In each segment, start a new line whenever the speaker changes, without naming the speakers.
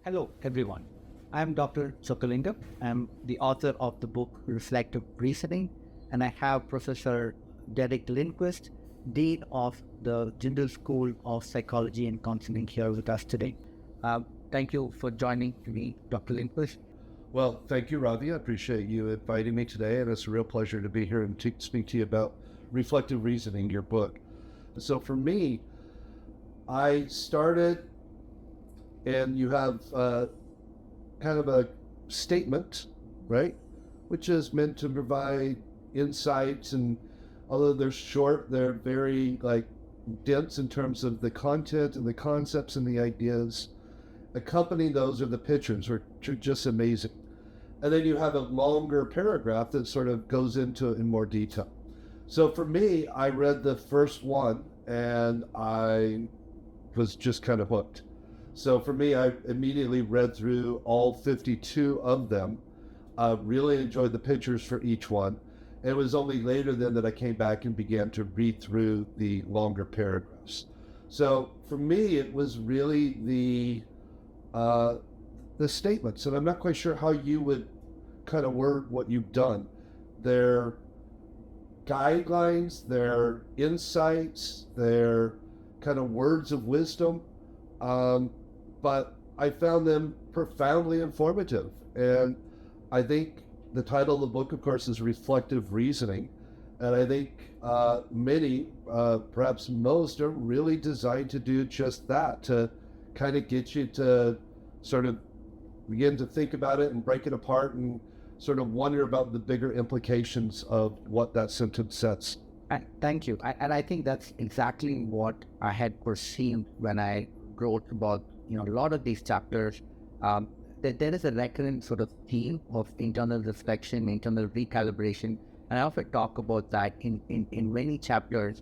Hello, everyone. I'm Dr. Sokalingam. I'm the author of the book Reflective Reasoning, and I have Professor Derek Lindquist, Dean of the Jindal School of Psychology and Counseling, here with us today. Uh, Thank you for joining me, Dr. Lindquist.
Well, thank you, Ravi. I appreciate you inviting me today, and it's a real pleasure to be here and to speak to you about Reflective Reasoning, your book. So, for me, I started, and you have kind of a statement, right? Which is meant to provide insights, and although they're short, they're very dense in terms of the content and the concepts and the ideas. Accompanying those are the pictures, which are just amazing. And then you have a longer paragraph that sort of goes into it in more detail. So for me, I read the first one and I was just kind of hooked. So for me, I immediately read through all 52 of them. Really enjoyed the pictures for each one. And it was only later then that I came back and began to read through the longer paragraphs. So for me, it was really the statements, and I'm not quite sure how you would kind of word what you've done. They're guidelines, they're insights, they're kind of words of wisdom, but I found them profoundly informative. And I think the title of the book, of course, is Reflective Reasoning. And I think many, perhaps most, are really designed to do just that, to kind of get you to sort of begin to think about it and break it apart and sort of wonder about the bigger implications of what that sentence says.
Thank you. And I think that's exactly what I had perceived when I wrote about a lot of these chapters. That there is a recurrent sort of theme of internal reflection, internal recalibration, and I often talk about that in many chapters.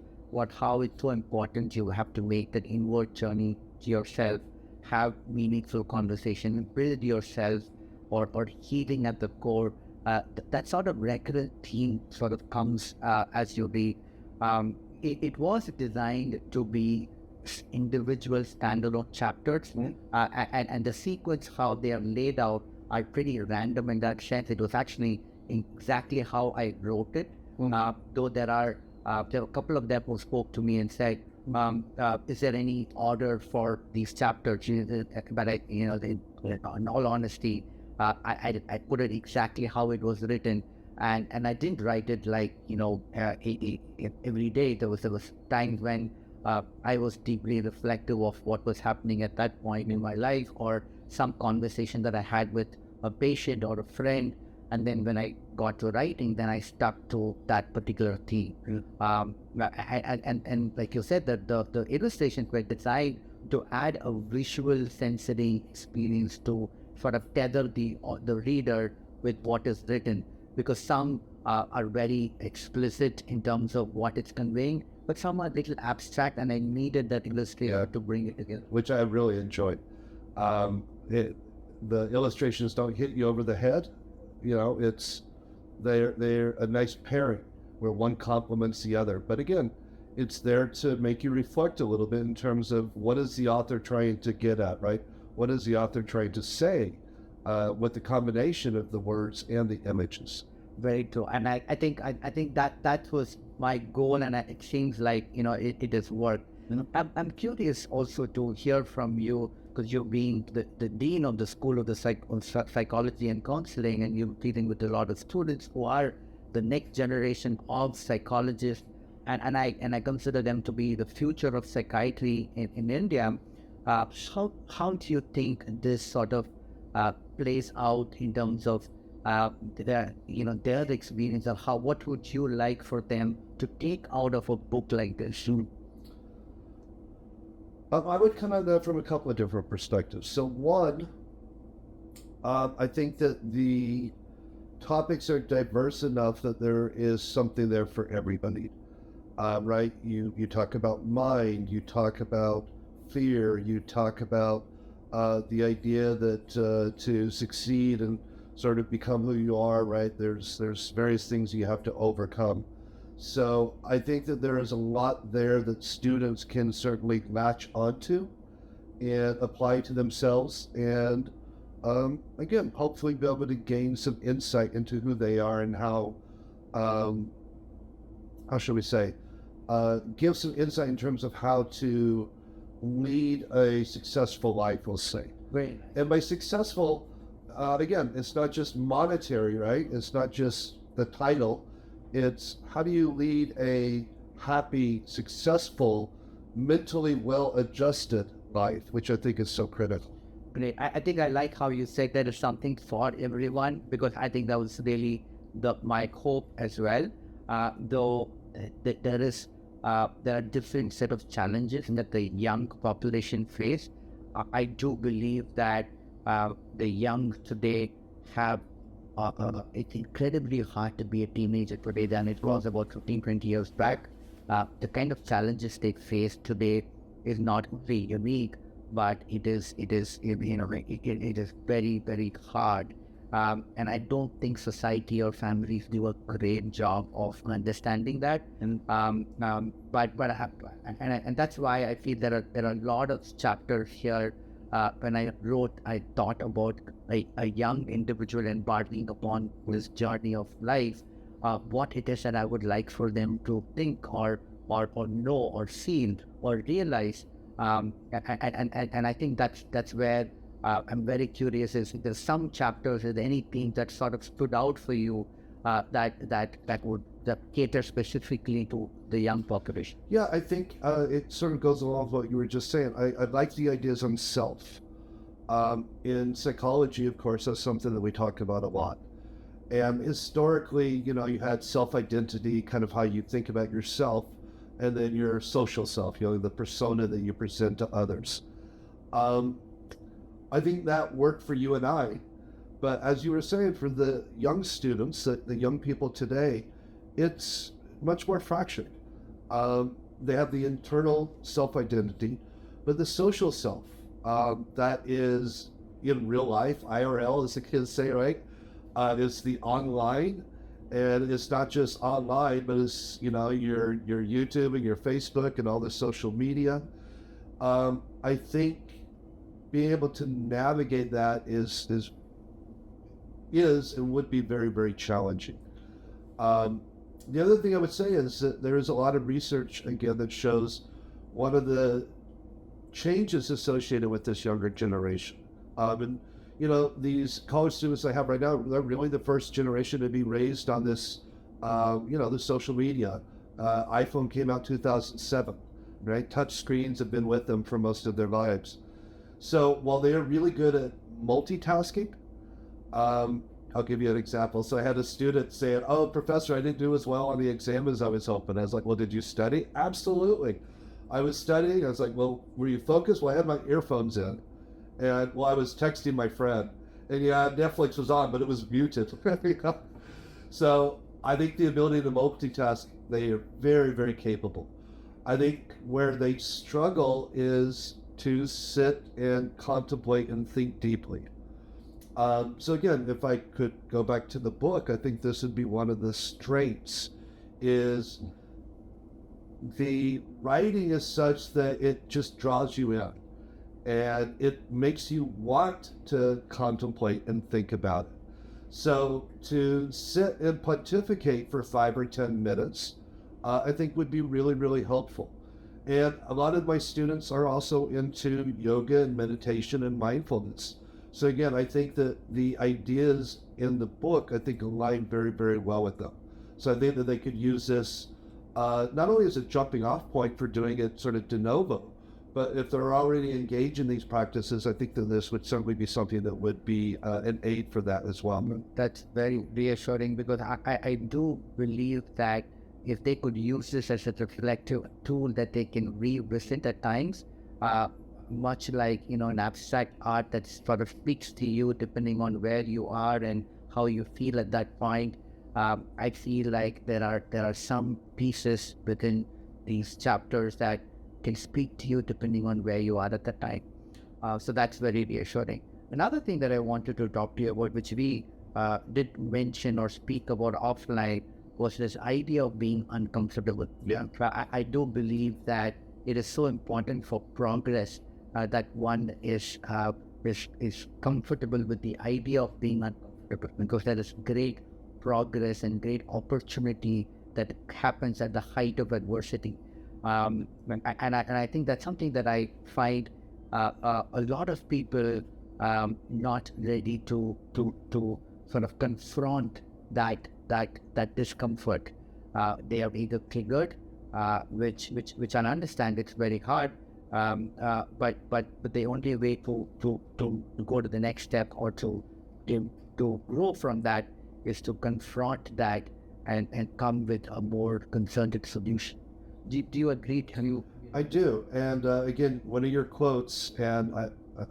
How it's so important you have to make that inward journey to yourself, have meaningful conversation, build yourself, or healing at the core. That sort of recurrent theme sort of comes as you read. It was designed to be individual standalone chapters, and the sequence how they are laid out are pretty random in that sense. It was actually exactly how I wrote it, though there are a couple of them who spoke to me and said, is there any order for these chapters? But in all honesty, I put it exactly how it was written, and I didn't write it every day. There was times when I was deeply reflective of what was happening at that point in my life, or some conversation that I had with a patient or a friend. And then when I got to writing, then I stuck to that particular theme. And like you said, that the illustrations were designed to add a visual sensory experience to sort of tether the reader with what is written, because some are very explicit in terms of what it's conveying, but some are a little abstract, and I needed that illustrator to bring it together.
Which I really enjoyed. The illustrations don't hit you over the head. They're a nice pairing where one complements the other. But again, it's there to make you reflect a little bit in terms of what is the author trying to get at, right? What is the author trying to say with the combination of the words and the images?
Very true. And I think that was my goal, and it seems like it has worked. I'm curious also to hear from you, because you're being the dean of the School of the Psychology and Counseling, and you're dealing with a lot of students who are the next generation of psychologists, and I consider them to be the future of psychiatry in India. How do you think this sort of plays out in terms of their experience, of what would you like for them to take out of a book like this?
I would come at that from a couple of different perspectives. So one, I think that the topics are diverse enough that there is something there for everybody, right? You talk about mind, you talk about fear, you talk about the idea that to succeed and sort of become who you are, right? There's various things you have to overcome. So I think that there is a lot there that students can certainly latch onto and apply to themselves, and again, hopefully be able to gain some insight into who they are and um, how should we say, give some insight in terms of how to lead a successful life, we'll say.
Great.
And by successful, again, it's not just monetary, right? It's not just the title. It's how do you lead a happy, successful, mentally well-adjusted life, which I think is so critical.
Great. I think I like how you said that it's something for everyone, because I think that was really my hope as well. Though there are different set of challenges that the young population face. I do believe that the young today have it's incredibly hard to be a teenager today than it was about 15, 20 years back. The kind of challenges they face today is not only unique, but it is very, very hard. And I don't think society or families do a great job of understanding that. And that's why I feel there are a lot of chapters here. When I wrote, I thought about a young individual embarking upon this journey of life, what it is that I would like for them to think or know or feel or realize. And I think that's where I'm very curious. Is there's some chapters, is there any theme that sort of stood out for you that cater specifically to the young population?
Yeah, I think it sort of goes along with what you were just saying. I like the ideas on self. In psychology, of course, that's something that we talk about a lot. And historically, you had self-identity, kind of how you think about yourself, and then your social self, the persona that you present to others. I think that worked for you and I. But as you were saying, for the young students, the young people today, it's much more fractured. They have the internal self-identity, but the social self, that is in real life, IRL, as the kids say, right? Is the online, and it's not just online, but it's your YouTube and your Facebook and all the social media. I think being able to navigate that is and would be very, very challenging. The other thing I would say is that there is a lot of research, again, that shows one of the changes associated with this younger generation. And, these college students I have right now, they're really the first generation to be raised on this, the social media. iPhone came out 2007, right? Touch screens have been with them for most of their lives. So while they are really good at multitasking, I'll give you an example. So I had a student saying, "Oh, professor, I didn't do as well on the exam as I was hoping." I was like, "Well, did you study?" "Absolutely. I was studying." I was like, "Well, were you focused?" "Well, I had my earphones in. And, well, I was texting my friend. And yeah, Netflix was on, but it was muted." So I think the ability to multitask, they are very, very capable. I think where they struggle is to sit and contemplate and think deeply. So again, if I could go back to the book, I think this would be one of the strengths, is the writing is such that it just draws you in, and it makes you want to contemplate and think about it. So to sit and pontificate for 5 or 10 minutes, I think would be really, really helpful. And a lot of my students are also into yoga and meditation and mindfulness. So again, I think that the ideas in the book, I think, align very, very well with them. So I think that they could use this not only as a jumping off point for doing it sort of de novo, but if they're already engaged in these practices, I think that this would certainly be something that would be an aid for that as well.
That's very reassuring, because I do believe that if they could use this as a reflective tool that they can revisit at times, much like an abstract art that sort of speaks to you depending on where you are and how you feel at that point. I feel like there are some pieces within these chapters that can speak to you depending on where you are at the time. So that's very reassuring. Another thing that I wanted to talk to you about, which we did mention or speak about offline, was this idea of being uncomfortable.
Yeah.
I do believe that it is so important for progress that one is comfortable with the idea of being uncomfortable, because there is great progress and great opportunity that happens at the height of adversity. And I think that's something that I find a lot of people not ready to sort of confront that discomfort. They are either triggered, which I understand it's very hard, but the only way to go to the next step, or to grow from that, is to confront that and come with a more concerted solution. Do you agree?
I do. And again, one of your quotes, and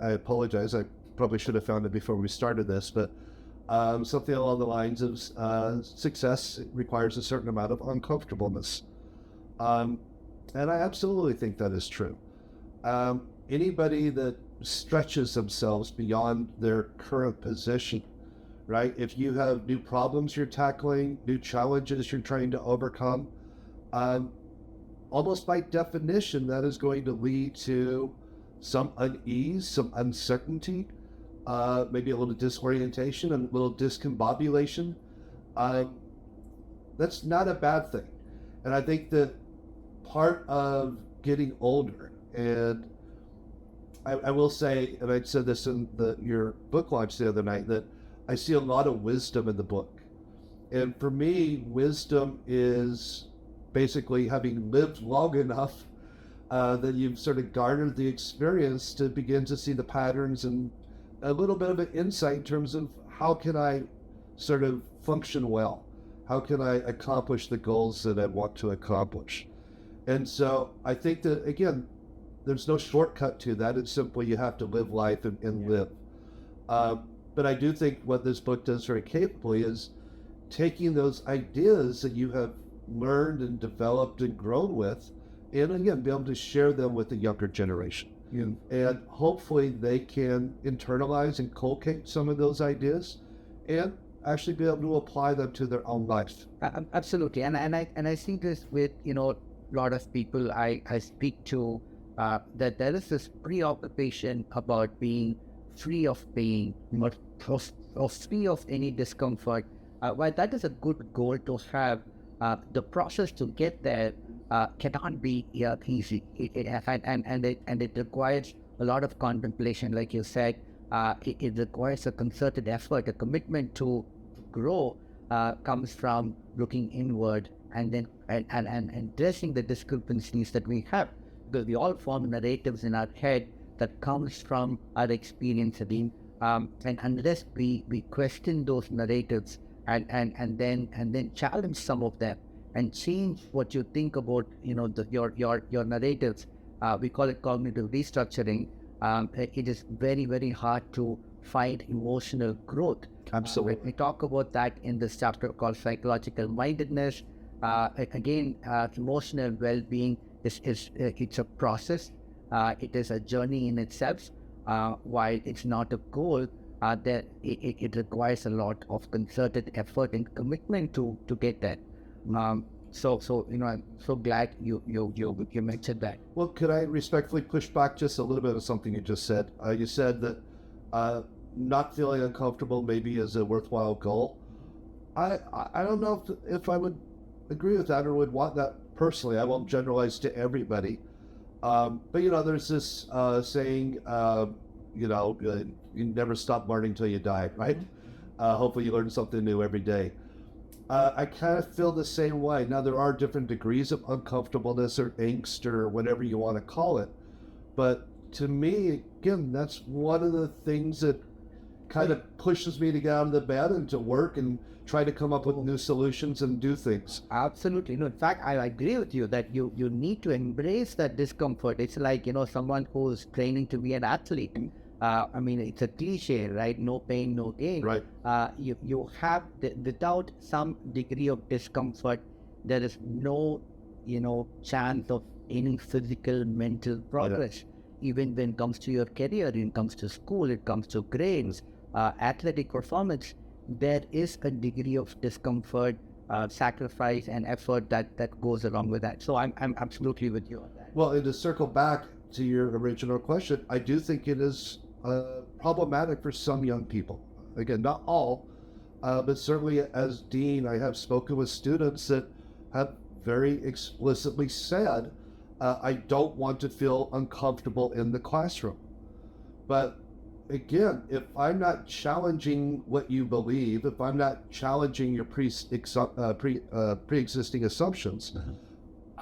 I apologize, I probably should have found it before we started this, but something along the lines of success requires a certain amount of uncomfortableness. And I absolutely think that is true. Anybody that stretches themselves beyond their current position, right? If you have new problems you're tackling, new challenges you're trying to overcome, almost by definition, that is going to lead to some unease, some uncertainty, maybe a little disorientation and a little discombobulation. That's not a bad thing. And I think that part of getting older, and I will say, and I said this in your book launch the other night, that I see a lot of wisdom in the book. And for me, wisdom is basically having lived long enough that you've sort of garnered the experience to begin to see the patterns and a little bit of an insight in terms of how can I sort of function well? How can I accomplish the goals that I want to accomplish? And so I think that, again, there's no shortcut to that. It's simply you have to live life and live. But I do think what this book does very capably is taking those ideas that you have learned and developed and grown with, and again, be able to share them with the younger generation. Yeah. And hopefully they can internalize and inculcate some of those ideas and actually be able to apply them to their own life.
Absolutely. And I see this with, a lot of people I speak to, that there is this preoccupation about being free of pain, or free of any discomfort. While that is a good goal to have, the process to get there cannot be easy. It requires a lot of contemplation, like you said. It requires a concerted effort. A commitment to grow comes from looking inward and then and addressing the discrepancies that we have, because we all form narratives in our head that comes from our experience. And unless we question those narratives and then challenge some of them and change what you think about your narratives, we call it cognitive restructuring. It is very, very hard to find emotional growth.
Absolutely.
We talk about that in this chapter called psychological mindedness. Again, emotional well-being it's a process. It is a journey in itself. While it's not a goal, that it requires a lot of concerted effort and commitment to get that. So I'm so glad you mentioned that.
Well, could I respectfully push back just a little bit of something you just said? You said that not feeling uncomfortable maybe is a worthwhile goal. I don't know if I would agree with that or would want that personally. I won't generalize to everybody. But there's this saying, you never stop learning till you die, right? Hopefully you learn something new every day. I kind of feel the same way. Now, there are different degrees of uncomfortableness or angst or whatever you want to call it. But to me, again, that's one of the things that kind of pushes me to get out of the bed and to work and try to come up with new solutions and do things.
Absolutely. No, in fact, I agree with you that you need to embrace that discomfort. It's like, someone who's training to be an athlete. It's a cliche, right? No pain, no gain.
Right.
You have, without some degree of discomfort, there is no, chance of any physical, mental progress. Yeah. Even when it comes to your career, it comes to school, it comes to grades, athletic performance, there is a degree of discomfort, sacrifice and effort that goes along with that. So I'm absolutely with you on that.
Well, and to circle back, to your original question, I do think it is problematic for some young people. Again, not all, but certainly as dean, I have spoken with students that have very explicitly said, I don't want to feel uncomfortable in the classroom. But again, if I'm not challenging what you believe, if I'm not challenging your pre-existing assumptions,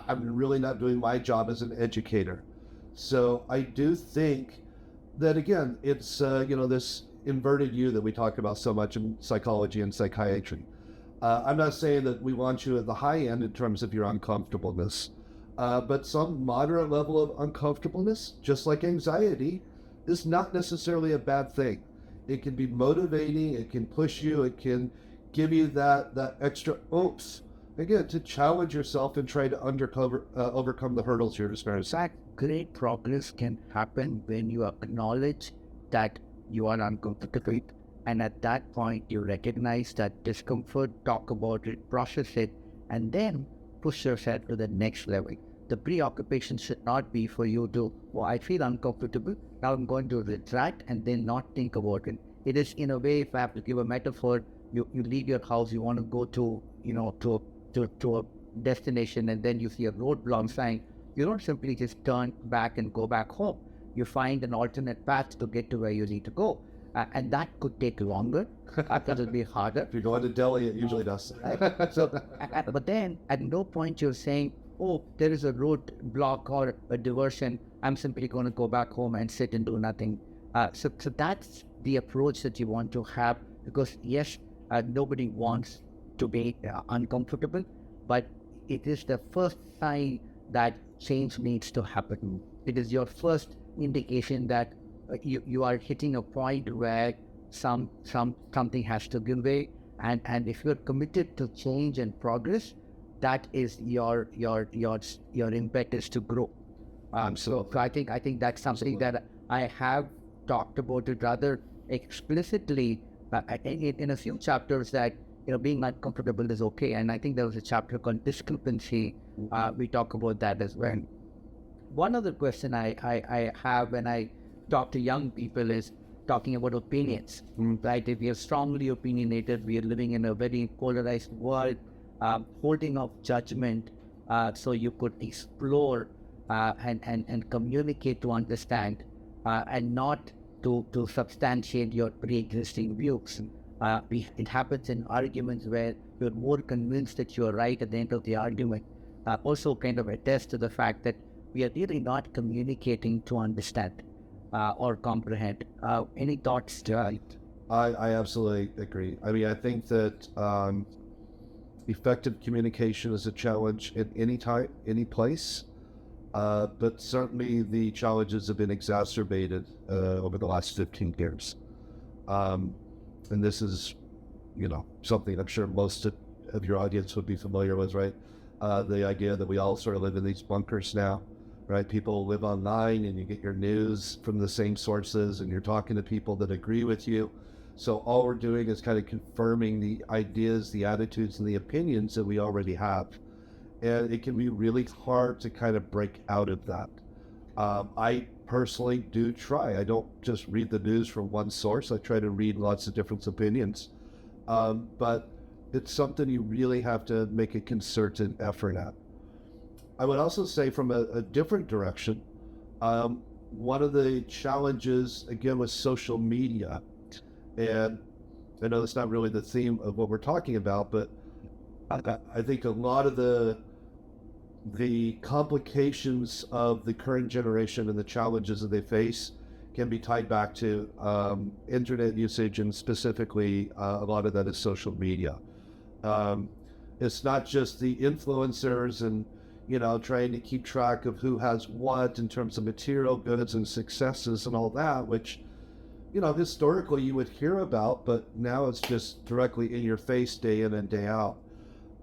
I'm really not doing my job as an educator. So I do think that, again, it's this inverted U that we talk about so much in psychology and psychiatry. I'm not saying that we want you at the high end in terms of your uncomfortableness, but some moderate level of uncomfortableness, just like anxiety, is not necessarily a bad thing. It can be motivating, it can push you, it can give you that extra oomph, again, to challenge yourself and try to overcome the hurdles you're experiencing.
In fact, great progress can happen when you acknowledge that you are uncomfortable, and at that point you recognize that discomfort, talk about it, process it, and then push yourself to the next level. The preoccupation should not be for you to, well, I feel uncomfortable, now I'm going to retract and then not think about it. It is, in a way, if I have to give a metaphor, you leave your house, you want to go to a destination, and then you see a roadblock sign. You don't simply just turn back and go back home. You find an alternate path to get to where you need to go. And that could take longer, because it'll be harder.
If you're going to Delhi, it usually does.
But then at no point you're saying, oh, there is a roadblock or a diversion, I'm simply going to go back home and sit and do nothing. So that's the approach that you want to have, because yes, nobody wants to be uncomfortable, but it is the first sign that change needs to happen. It is your first indication that you are hitting a point where something has to give way, and if you're committed to change and progress, that is your impetus to grow. So I think that's something that I have talked about it rather explicitly in a few chapters, that being uncomfortable is okay. And I think there was a chapter called discrepancy. We talk about that as well. One other question I have when I talk to young people is talking about opinions, right? If we are strongly opinionated, we are living in a very polarized world, holding of judgment, so you could explore and communicate to understand, and not to substantiate your pre-existing views. It happens in arguments where you're more convinced that you're right at the end of the argument. Also kind of attest to the fact that we are really not communicating to understand or comprehend. Any thoughts to that?
I absolutely agree. I mean, I think that effective communication is a challenge at any time, any place, but certainly the challenges have been exacerbated over the last 15 years. And this is, something I'm sure most of your audience would be familiar with, right? The idea that we all sort of live in these bunkers now, right? People live online and you get your news from the same sources and you're talking to people that agree with you. So all we're doing is kind of confirming the ideas, the attitudes, and the opinions that we already have. And it can be really hard to kind of break out of that. I personally do try. I don't just read the news from one source. I try to read lots of different opinions. But it's something you really have to make a concerted effort at. I would also say from a different direction, one of the challenges, again, with social media, and I know that's not really the theme of what we're talking about, but I think a lot of the complications of the current generation and the challenges that they face can be tied back to internet usage, and specifically a lot of that is social media. It's not just the influencers and trying to keep track of who has what in terms of material goods and successes and all that, which historically you would hear about, but now it's just directly in your face day in and day out.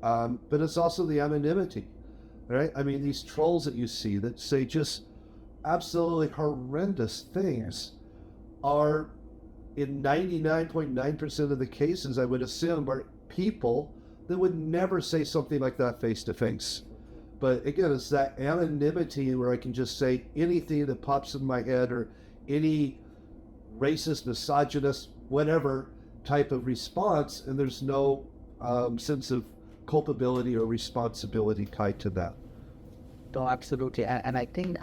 But it's also the anonymity, right? I mean, these trolls that you see that say just absolutely horrendous things are, in 99.9% of the cases, I would assume, are people that would never say something like that face to face. But again, it's that anonymity where I can just say anything that pops in my head, or any racist, misogynist, whatever type of response, and there's no sense of culpability or responsibility tied to that.
No, absolutely. And I think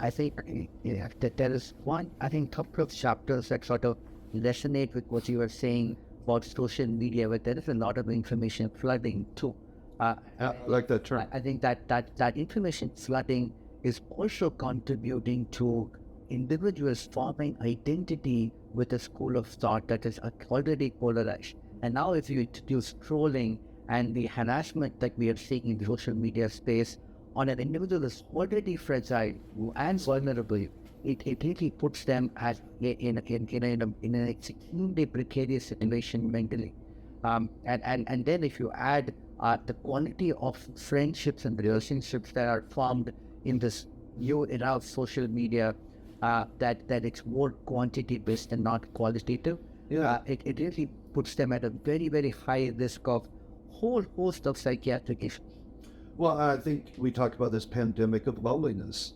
yeah, that there is one, I think, couple of chapters that sort of resonate with what you were saying about social media, where there is a lot of information flooding too. Uh,
I like that term.
I think that information flooding is also contributing to individuals forming identity with a school of thought that is already polarized. And now, if you introduce trolling and the harassment that we are seeing in the social media space on an individual is already fragile and vulnerable, it really puts them in an extremely precarious situation mentally. And then if you add the quality of friendships and relationships that are formed in this new era of social media, that it's more quantity based and not qualitative, it really puts them at a very, very high risk of whole host of psychiatric issues.
Well, I think we talked about this pandemic of loneliness.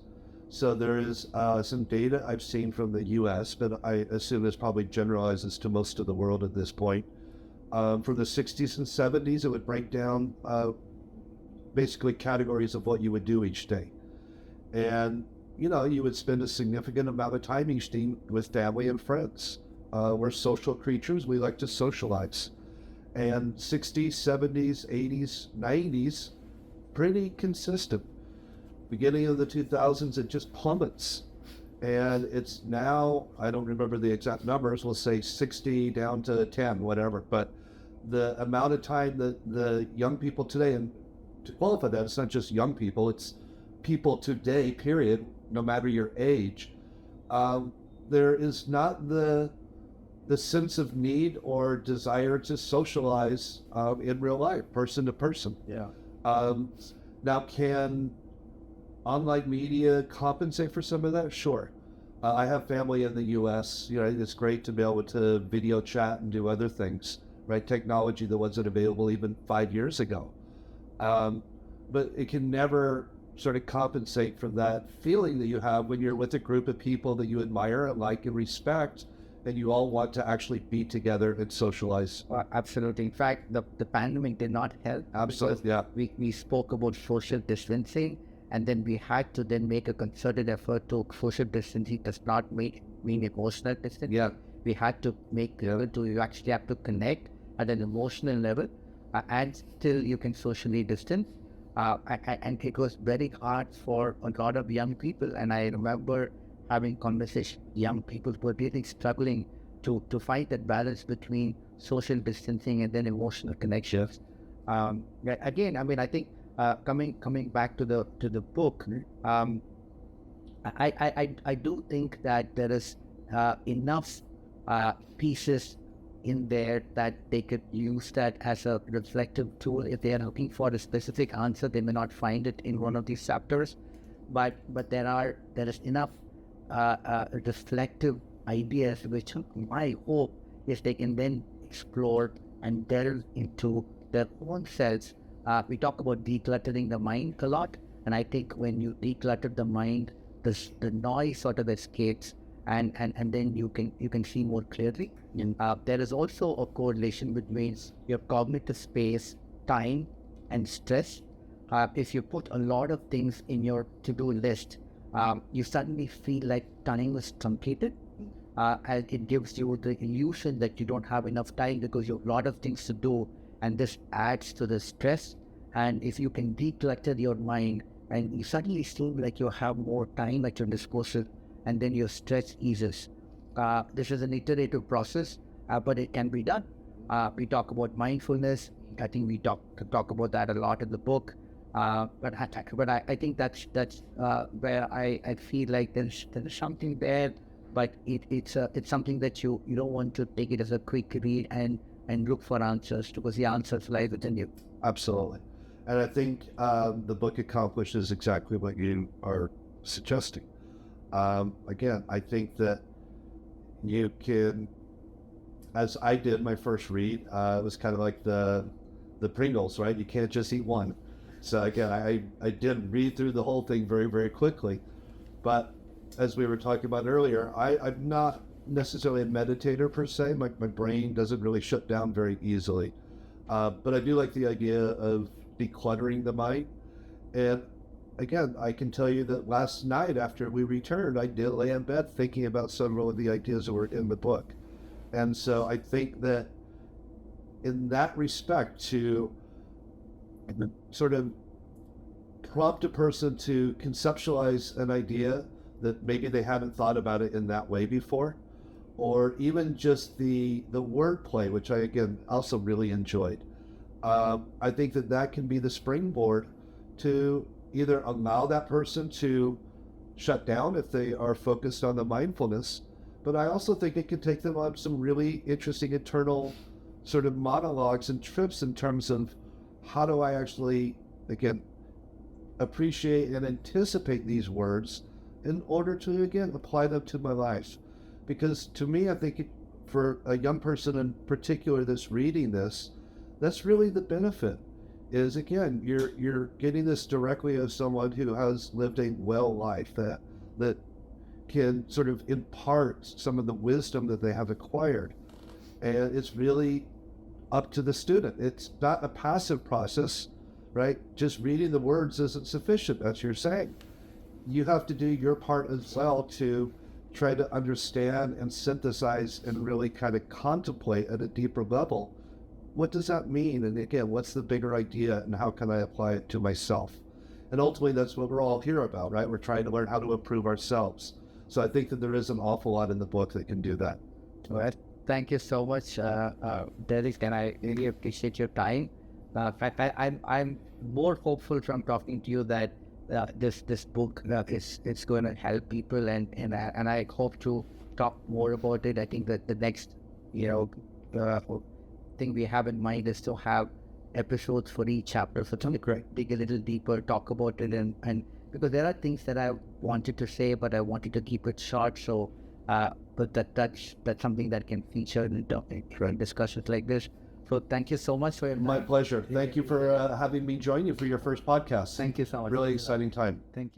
So there is some data I've seen from the U.S., but I assume this probably generalizes to most of the world at this point. From the 60s and 70s, it would break down basically categories of what you would do each day. And, you know, you would spend a significant amount of time each day with family and friends. We're social creatures. We like to socialize. And 60s, 70s, 80s, 90s, pretty consistent. Beginning of the 2000s, it just plummets. And it's now, I don't remember the exact numbers, we'll say 60 down to 10, whatever. But the amount of time that the young people today, and to qualify that, it's not just young people, it's people today, period, no matter your age, there is not the sense of need or desire to socialize in real life, person to person.
Yeah.
Now, can online media compensate for some of that? Sure. I have family in the U.S. You know, it's great to be able to video chat and do other things, right? Technology that wasn't available even 5 years ago. But it can never sort of compensate for that feeling that you have when you're with a group of people that you admire and like and respect, and you all want to actually be together and socialize.
Absolutely. In fact, the pandemic did not help.
Absolutely, yeah.
We spoke about social distancing, and then we had to then make a concerted effort to social distancing does not mean emotional distancing.
Yeah.
We had to make you actually have to connect at an emotional level, and still you can socially distance. And it was very hard for a lot of young people. And I remember having conversations with young people who were really struggling to find that balance between social distancing and then emotional connections. Again, I mean, I think coming back to the book, I do think that there is enough pieces in there that they could use that as a reflective tool. If they are looking for a specific answer, they may not find it in one of these chapters, but there is enough reflective ideas which my hope is they can then explore and delve into their own selves. We talk about decluttering the mind a lot, and I think when you declutter the mind, the noise sort of escapes, and then you can see more clearly. There is also a correlation between your cognitive space, time, and stress. If you put a lot of things in your to-do list, you suddenly feel like time is truncated, and it gives you the illusion that you don't have enough time because you have a lot of things to do, and this adds to the stress. And if you can declutter your mind, and you suddenly feel like you have more time at your disposal, and then your stress eases. This is an iterative process, but it can be done. We talk about mindfulness. I think we talk about that a lot in the book. But I think that's where I feel like there's something there, but it's something that you don't want to take it as a quick read and look for answers, because the answers lie within you.
Absolutely. And I think the book accomplishes exactly what you are suggesting. Again, I think that you can, as I did my first read, it was kind of like the Pringles, right? You can't just eat one. So again, I did read through the whole thing very, very quickly. But as we were talking about earlier, I'm not necessarily a meditator per se. My brain doesn't really shut down very easily. But I do like the idea of decluttering the mind. And again, I can tell you that last night after we returned, I did lay in bed thinking about several of the ideas that were in the book. And so I think that in that respect, to sort of prompt a person to conceptualize an idea that maybe they haven't thought about it in that way before, or even just the wordplay, which I again also really enjoyed. I think that can be the springboard to either allow that person to shut down if they are focused on the mindfulness, but I also think it can take them on some really interesting internal sort of monologues and trips in terms of how do I actually, again, appreciate and anticipate these words in order to, again, apply them to my life. Because to me, I think for a young person in particular that's reading this, that's really the benefit. Is again, you're getting this directly as someone who has lived a well life that can sort of impart some of the wisdom that they have acquired, and it's really up to the student. It's not a passive process, right? Just reading the words isn't sufficient, as you're saying. You have to do your part as well to try to understand and synthesize and really kind of contemplate at a deeper level. What does that mean? And again, what's the bigger idea and how can I apply it to myself? And ultimately, that's what we're all here about, right? We're trying to learn how to improve ourselves. So I think that there is an awful lot in the book that can do that.
All right. Thank you so much, Derek, and I really appreciate your time. In fact, I'm more hopeful from talking to you that this book is going to help people, and I hope to talk more about it. I think that the next thing we have in mind is to have episodes for each chapter, so to dig a little deeper, talk about it, and because there are things that I wanted to say, but I wanted to keep it short. So, but that's something that can feature in discussions like this. So thank you so much for your time.
My pleasure. Thank you for having me join you for your first podcast.
Thank you so much.
Really exciting time.
Thank you.